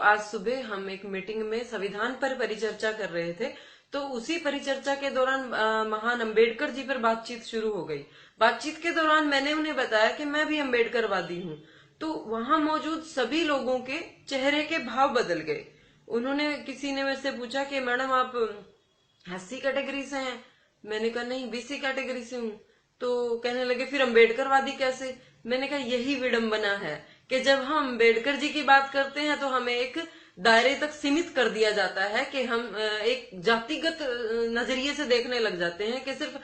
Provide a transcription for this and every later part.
आज सुबह हम एक मीटिंग में संविधान पर परिचर्चा कर रहे थे। तो उसी परिचर्चा के दौरान महान अंबेडकर जी पर बातचीत शुरू हो गई। बातचीत के दौरान मैंने उन्हें बताया कि मैं भी अंबेडकरवादी हूँ। तो वहां मौजूद सभी लोगों के चेहरे के भाव बदल गए। किसी ने मेरे से पूछा कि मैडम आप एससी कैटेगरी से हैं? मैंने कहा नहीं, बीसी कैटेगरी से हूँ। तो कहने लगे फिर अंबेडकरवादी कैसे? मैंने कहा यही विडंबना है कि जब हम अंबेडकर जी की बात करते हैं तो हमें एक दायरे तक सीमित कर दिया जाता है कि हम एक जातिगत नजरिए से देखने लग जाते हैं कि सिर्फ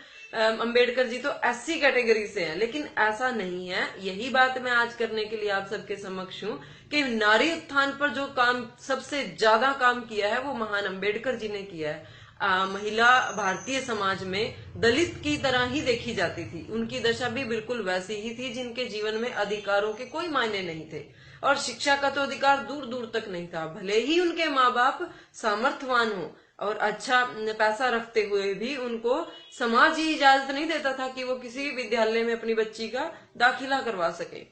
अंबेडकर जी तो एससी कैटेगरी से हैं। लेकिन ऐसा नहीं है। यही बात मैं आज करने के लिए आप सबके समक्ष हूँ कि नारी उत्थान पर जो काम सबसे ज्यादा काम किया है वो महान अंबेडकर जी ने किया है। महिला भारतीय समाज में दलित की तरह ही देखी जाती थी। उनकी दशा भी बिल्कुल वैसी ही थी जिनके जीवन में अधिकारों के कोई मायने नहीं थे और शिक्षा का तो अधिकार दूर दूर तक नहीं था। भले ही उनके माँ बाप सामर्थ्यवान हो और अच्छा पैसा रखते हुए भी उनको समाज ही इजाजत नहीं देता था कि वो किसी विद्यालय में अपनी बच्ची का दाखिला करवा सके।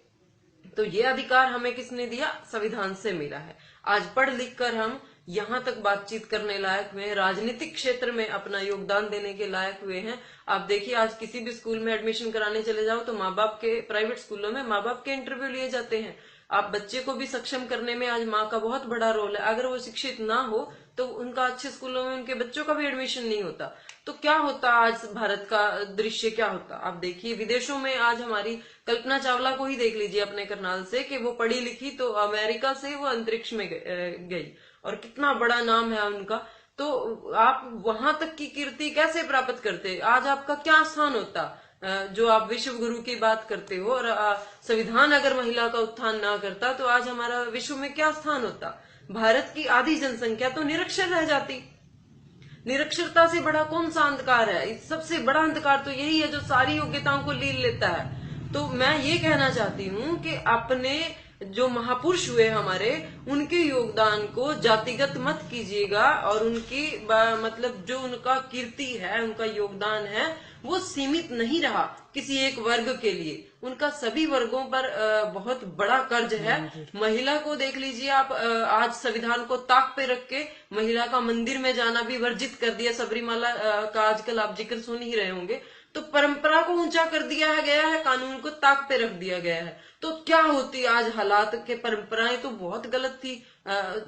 तो ये अधिकार हमें किसने दिया? संविधान से मिला है। आज पढ़ लिख कर हम यहाँ तक बातचीत करने लायक हुए हैं, राजनीतिक क्षेत्र में अपना योगदान देने के लायक हुए हैं। आप देखिए आज किसी भी स्कूल में एडमिशन कराने चले जाओ तो माँ बाप के, प्राइवेट स्कूलों में माँ बाप के इंटरव्यू लिए जाते हैं। आप बच्चे को भी सक्षम करने में आज माँ का बहुत बड़ा रोल है। अगर वो शिक्षित ना हो तो उनका अच्छे स्कूलों में उनके बच्चों का भी एडमिशन नहीं होता। तो क्या होता आज भारत का दृश्य क्या होता? आप देखिए विदेशों में आज हमारी कल्पना चावला को ही देख लीजिए अपने करनाल से कि वो पढ़ी लिखी तो अमेरिका से वो अंतरिक्ष में गई और कितना बड़ा नाम है उनका। तो आप वहां तक की कीर्ति कैसे प्राप्त करते? आज आपका क्या स्थान होता? जो आप विश्व गुरु की बात करते हो और संविधान अगर महिला का उत्थान ना करता तो आज हमारा विश्व में क्या स्थान होता? भारत की आधी जनसंख्या तो निरक्षर रह जाती। निरक्षरता से बड़ा कौन सा अंधकार है? सबसे बड़ा अंधकार तो यही है जो सारी योग्यताओं को लील लेता है। तो मैं ये कहना चाहती हूँ कि अपने जो महापुरुष हुए हमारे, उनके योगदान को जातिगत मत कीजिएगा और उनकी मतलब जो उनका कीर्ति है, उनका योगदान है, वो सीमित नहीं रहा किसी एक वर्ग के लिए। उनका सभी वर्गों पर बहुत बड़ा कर्ज है। महिला को देख लीजिए आप, आज संविधान को ताक पे रख के महिला का मंदिर में जाना भी वर्जित कर दिया। सबरीमाला का आजकल आप जिक्र सुन ही रहे होंगे। तो परंपरा को ऊंचा कर दिया गया है, कानून को ताक पे रख दिया गया है। तो क्या होती आज हालात के? परंपराएं तो बहुत गलत थी।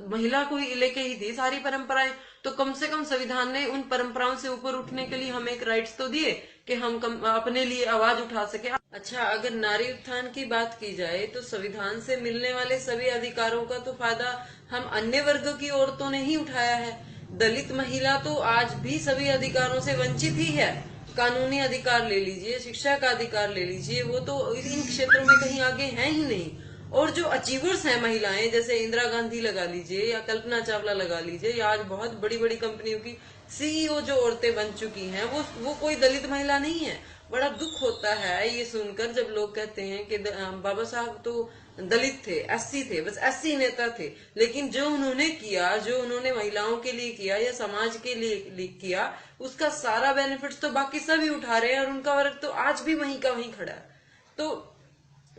महिला को ही लेके ही थी सारी परंपराएं। तो कम से कम संविधान ने उन परंपराओं से ऊपर उठने के लिए हमें एक राइट्स तो दिए कि हम अपने लिए आवाज उठा सके। अच्छा, अगर नारी उत्थान की बात की जाए तो संविधान से मिलने वाले सभी अधिकारों का तो फायदा हम अन्य वर्ग की औरतों ने ही उठाया है। दलित महिला तो आज भी सभी अधिकारों से वंचित ही है। कानूनी अधिकार ले लीजिए, शिक्षा का अधिकार ले लीजिए, वो तो इन क्षेत्रों में कहीं आगे हैं ही नहीं। और जो अचीवर्स हैं महिलाएं, जैसे इंदिरा गांधी लगा लीजिए या कल्पना चावला लगा लीजिए, या आज बहुत बड़ी बड़ी कंपनियों की सीईओ जो औरतें बन चुकी हैं, वो कोई दलित महिला नहीं है। बड़ा दुख होता है ये सुनकर जब लोग कहते हैं कि बाबा साहब तो दलित थे, एससी थे, बस एससी नेता थे। लेकिन जो उन्होंने किया, जो उन्होंने महिलाओं के लिए किया या समाज के लिए किया, उसका सारा बेनिफिट्स तो बाकी सभी उठा रहे हैं और उनका वर्ग तो आज भी वहीं का वहीं खड़ा है। तो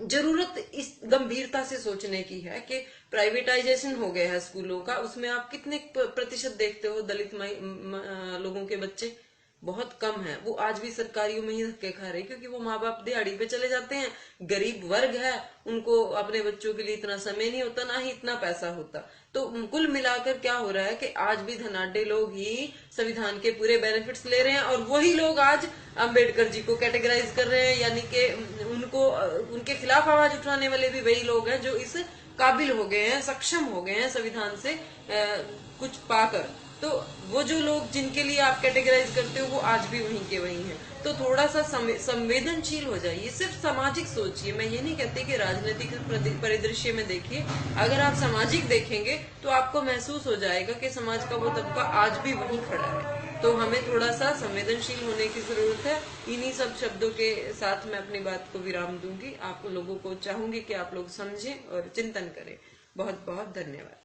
जरूरत इस गंभीरता से सोचने की है कि प्राइवेटाइजेशन हो गया है स्कूलों का, उसमें आप कितने प्रतिशत देखते हो दलित लोगों के बच्चे? बहुत कम है। वो आज भी सरकारियों में ही धक्के खा रहे हैं क्योंकि वो माँ बाप दिहाड़ी पे चले जाते हैं। गरीब वर्ग है, उनको अपने बच्चों के लिए इतना समय नहीं होता, ना ही इतना पैसा होता। तो कुल मिलाकर क्या हो रहा है कि आज भी धनाढ्य लोग ही संविधान के पूरे बेनिफिट्स ले रहे हैं और वही लोग आज अंबेडकर जी को कैटेगराइज कर रहे हैं, यानी कि उनके खिलाफ आवाज उठाने वाले भी वही लोग हैं जो इस काबिल हो गए हैं, सक्षम हो गए हैं संविधान से कुछ पाकर। तो वो जो लोग जिनके लिए आप कैटेगराइज करते हो वो आज भी वहीं के वहीं हैं। तो थोड़ा सा संवेदनशील हो जाइए, सिर्फ सामाजिक सोचिए। मैं ये नहीं कहती कि राजनीतिक परिदृश्य में देखिए। अगर आप सामाजिक देखेंगे तो आपको महसूस हो जाएगा कि समाज का वो तबका आज भी वहीं खड़ा है। तो हमें थोड़ा सा संवेदनशील होने की जरूरत है। इन्हीं सब शब्दों के साथ मैं अपनी बात को विराम दूंगी। आप लोगों को चाहूंगी कि आप लोग समझें और चिंतन करें। बहुत बहुत धन्यवाद।